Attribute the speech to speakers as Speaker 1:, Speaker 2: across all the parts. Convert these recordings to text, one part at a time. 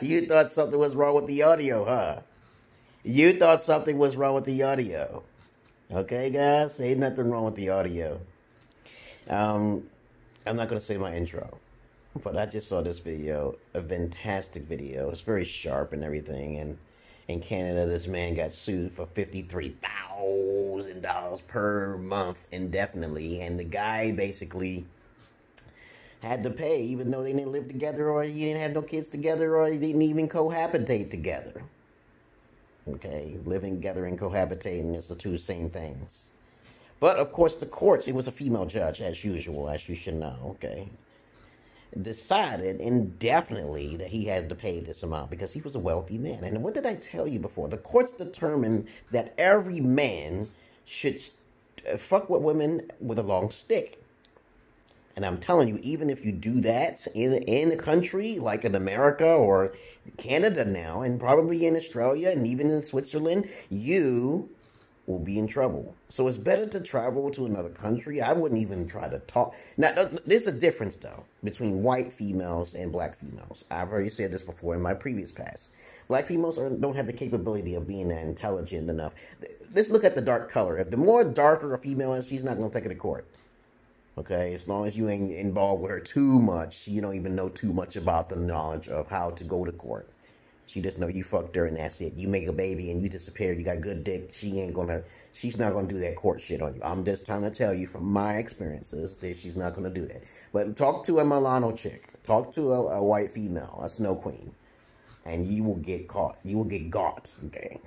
Speaker 1: You thought something was wrong with the audio, huh? You thought something was wrong with the audio. Okay, guys? Ain't nothing wrong with the audio. Um, I'm not going to say my intro, but I just saw this video, a fantastic video. It's very sharp and everything. And in Canada, this man got sued for $53,000 per month indefinitely. And the guy basically had to pay, even though they didn't live together, or he didn't have no kids together, or he didn't even cohabitate together. Okay, living together and cohabitating is the two same things. But of course, the courts, it was a female judge, as usual, as you should know, okay, decided indefinitely that he had to pay this amount because he was a wealthy man. And what did I tell you before? The courts determined that every man should fuck with women with a long stick. And I'm telling you, even if you do that in a country like in America or Canada now, and probably in Australia and even in Switzerland, you will be in trouble. So it's better to travel to another country. I wouldn't even try to talk. Now, there's a difference, though, between white females and black females. I've already said this before in my previous past. Black females don't have the capability of being intelligent enough. Let's look at the dark color. If the more darker a female is, she's not going to take it to court. Okay, as long as you ain't involved with her too much, you don't even know too much about the knowledge of how to go to court. She just know you fucked her and that's it. You make a baby and you disappear, you got good dick, she's not gonna do that court shit on you. I'm just trying to tell you from my experiences that she's not gonna do that. But talk to a Milano chick, talk to a white female, a snow queen, and you will get caught. You will get got, okay?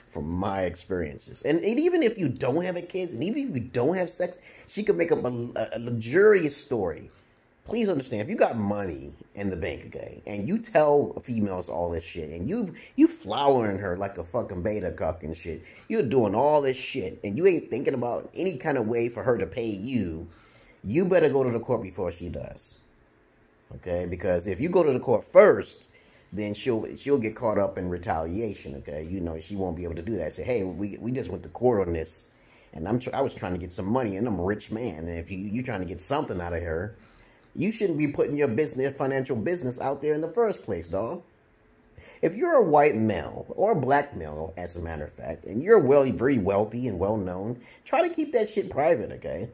Speaker 1: From my experiences. And even if you don't have a kid, and even if you don't have sex, she could make up a luxurious story. Please understand, if you got money in the bank, okay, and you tell females all this shit, and you flowering her like a fucking beta cuck and shit, you're doing all this shit, and you ain't thinking about any kind of way for her to pay you, you better go to the court before she does. Okay, because if you go to the court first, then she'll get caught up in retaliation, okay? You know, she won't be able to do that. Say, hey, we just went to court on this, and I was trying to get some money, and I'm a rich man, and if you're trying to get something out of her, you shouldn't be putting your financial business out there in the first place, dog. If you're a white male, or a black male, as a matter of fact, and you're very wealthy and well-known, try to keep that shit private, okay?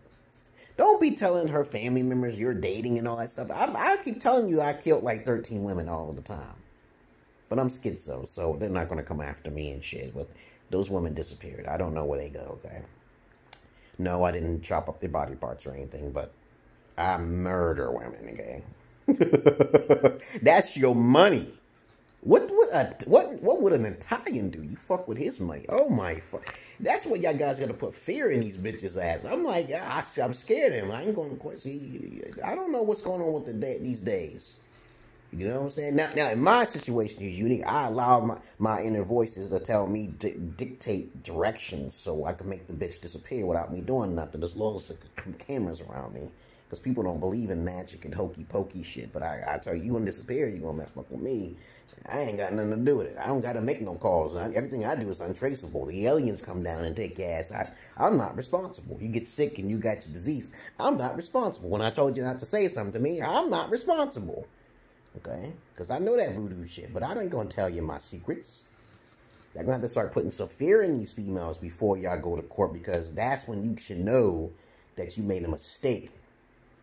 Speaker 1: Don't be telling her family members you're dating and all that stuff. I keep telling you I killed like 13 women all of the time. But I'm schizo, so they're not going to come after me and shit. But those women disappeared. I don't know where they go, okay? No, I didn't chop up their body parts or anything, but I murder women, okay? That's your money. What would an Italian do? You fuck with his money. Oh, my fuck. That's what y'all guys got to put fear in these bitches' ass. I'm like, I'm scared of him. I ain't going to court. See, I don't know what's going on with these days. You know what I'm saying? Now, in my situation, is unique. I allow my inner voices to tell me, dictate directions so I can make the bitch disappear without me doing nothing, as long as the cameras around me. Because people don't believe in magic and hokey-pokey shit. But I tell you, you gonna disappear, you gonna mess up with me. I ain't got nothing to do with it. I don't got to make no calls. Everything I do is untraceable. The aliens come down and take your ass out. I'm not responsible. You get sick and you got your disease. I'm not responsible. When I told you not to say something to me, I'm not responsible. Okay? Because I know that voodoo shit, but I ain't going to tell you my secrets. Y'all going to have to start putting some fear in these females before y'all go to court, because that's when you should know that you made a mistake.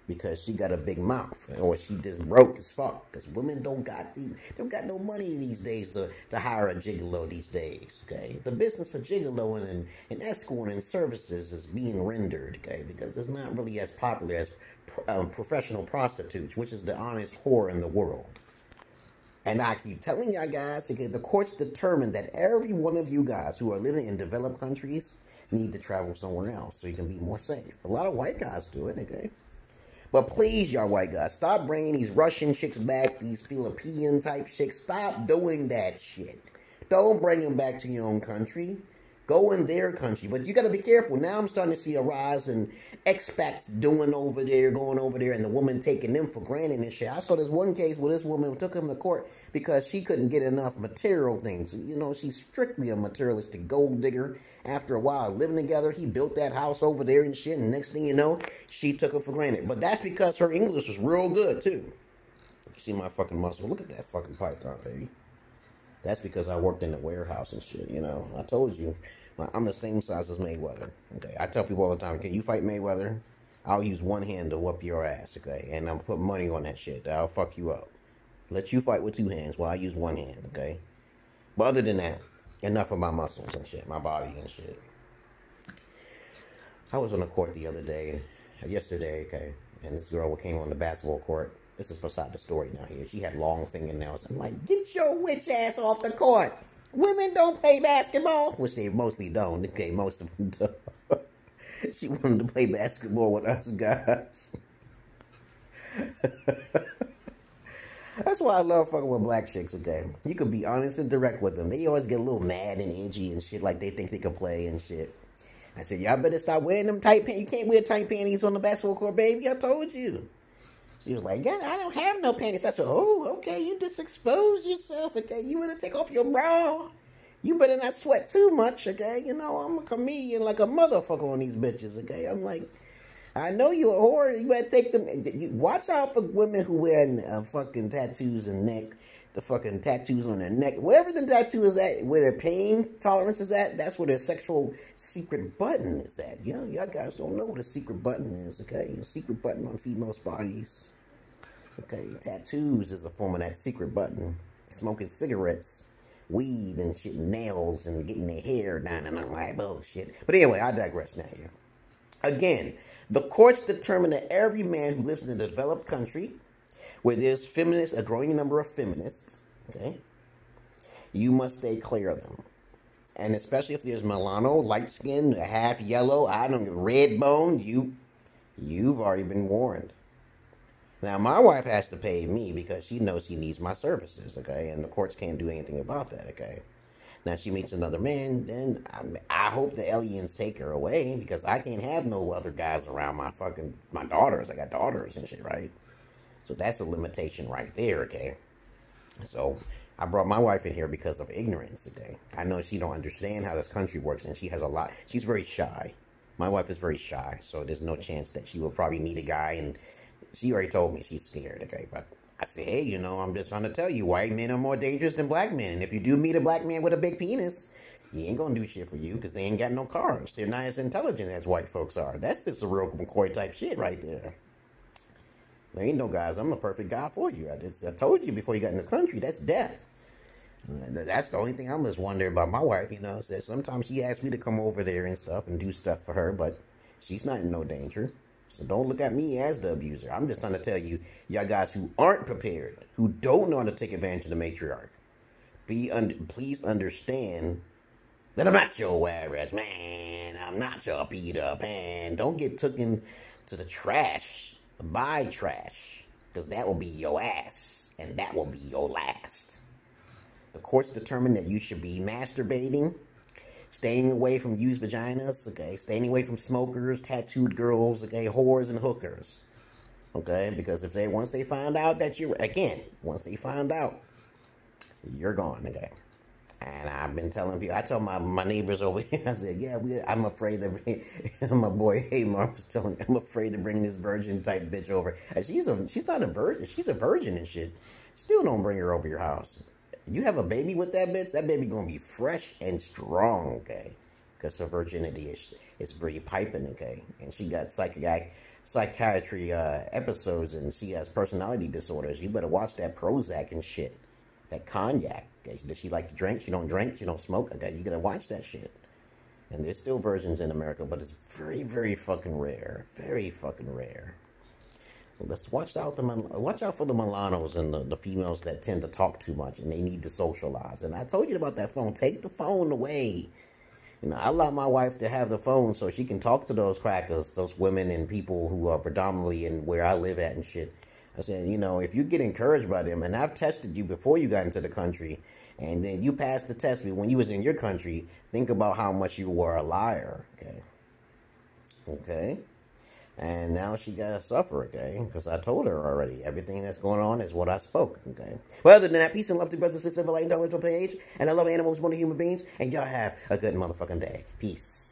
Speaker 1: Because she got a big mouth, or she just broke as fuck. Because women don't got no money these days to hire a gigolo these days, okay? The business for gigolo and escorting services is being rendered, okay? Because it's not really as popular as professional prostitutes, which is the honest whore in the world. And I keep telling y'all guys, okay, the courts determined that every one of you guys who are living in developed countries need to travel somewhere else so you can be more safe. A lot of white guys do it, okay? But please, y'all white guys, stop bringing these Russian chicks back, these Philippine type chicks. Stop doing that shit. Don't bring them back to your own country. Go in their country. But you got to be careful. Now I'm starting to see a rise in expats going over there, and the woman taking them for granted and shit. I saw this one case where this woman took him to court because she couldn't get enough material things. You know, she's strictly a materialistic gold digger. After a while living together, he built that house over there and shit, and next thing you know, she took him for granted. But that's because her English was real good, too. You see my fucking muscle? Look at that fucking python, baby. That's because I worked in the warehouse and shit, you know. I told you, I'm the same size as Mayweather. Okay, I tell people all the time, can you fight Mayweather? I'll use one hand to whoop your ass, okay? And I'm put money on that shit. I'll fuck you up. Let you fight with two hands while I use one hand, okay? But other than that, enough of my muscles and shit, my body and shit. I was on the court the other day, yesterday, okay? And this girl came on the basketball court. This is beside the story now here. She had long fingernails. I'm like, get your witch ass off the court. Women don't play basketball. Which they mostly don't. Okay, most of them don't. She wanted to play basketball with us guys. That's why I love fucking with black chicks, okay? You could be honest and direct with them. They always get a little mad and edgy and shit like they think they can play and shit. I said, y'all better stop wearing them tight pants. You can't wear tight panties on the basketball court, baby. I told you. She was like, yeah, I don't have no panties. I said, oh, okay, you just exposed yourself, okay? You better take off your bra. You better not sweat too much, okay? You know, I'm a comedian like a motherfucker on these bitches, okay? I'm like, I know you're a whore. You better take them. Watch out for women who wear fucking tattoos and neck. The fucking tattoos on their neck. Wherever the tattoo is at, where their pain tolerance is at, that's where their sexual secret button is at. You know, y'all guys don't know what a secret button is, okay? A secret button on females' bodies. Okay, tattoos is a form of that secret button. Smoking cigarettes, weed and shit, nails, and getting their hair done and all that bullshit. But anyway, I digress now here. Again, the courts determine that every man who lives in a developed country where there's feminists, a growing number of feminists, okay, you must stay clear of them. And especially if there's Milano, light skin, half yellow, I don't know, red bone, you've already been warned. Now, my wife has to pay me because she knows she needs my services, okay? And the courts can't do anything about that, okay? Now, she meets another man, then I hope the aliens take her away because I can't have no other guys around my daughters. I got daughters and shit, right? So that's a limitation right there, okay? So I brought my wife in here because of ignorance, okay? I know she don't understand how this country works, and she has a lot. She's very shy. My wife is very shy, so there's no chance that she will probably meet a guy, and she already told me she's scared, okay? But I say, hey, you know, I'm just trying to tell you, white men are more dangerous than black men. And if you do meet a black man with a big penis, he ain't gonna do shit for you because they ain't got no cars. They're not as intelligent as white folks are. That's just a real McCoy type shit right there. There ain't no guys, I'm a perfect guy for you. I told you before you got in the country, that's death. That's the only thing I'm just wondering about my wife, you know. That sometimes she asks me to come over there and stuff and do stuff for her, but she's not in no danger. So don't look at me as the abuser. I'm just trying to tell you, y'all guys who aren't prepared, who don't know how to take advantage of the matriarch, please understand that I'm not your average man. I'm not your Peter Pan. Don't get taken to the trash by trash, because that will be your ass, and that will be your last. The courts determine that you should be masturbating, staying away from used vaginas, okay? Staying away from smokers, tattooed girls, okay? Whores and hookers, okay? Because if once they find out that once they find out, you're gone, okay? And I've been telling people, I tell my neighbors over here, I said, yeah, I'm afraid to, my boy Hamar was telling me, I'm afraid to bring this virgin type bitch over. And she's not a virgin, she's a virgin and shit. Still don't bring her over your house. You have a baby with that baby gonna be fresh and strong, okay? Because her virginity is very piping, okay? And she got psychiatry episodes, and she has personality disorders. You better watch that Prozac and shit. That cognac. Okay? Does she like to drink? She don't drink? She don't smoke? Okay, you gotta watch that shit. And there's still virgins in America, but it's very, very fucking rare. Very fucking rare. Let's watch out for the Milanos and the females that tend to talk too much and they need to socialize. And I told you about that phone. Take the phone away. You know, I allow my wife to have the phone so she can talk to those crackers, those women and people who are predominantly in where I live at and shit. I said, you know, if you get encouraged by them, and I've tested you before you got into the country, and then you passed the test, but when you was in your country, think about how much you were a liar, okay? Okay? And now she got to suffer, okay? Because I told her already. Everything that's going on is what I spoke, okay? Well, other than that, peace and love to brothers and sisters, like and page. And I love animals more than human beings. And y'all have a good motherfucking day. Peace.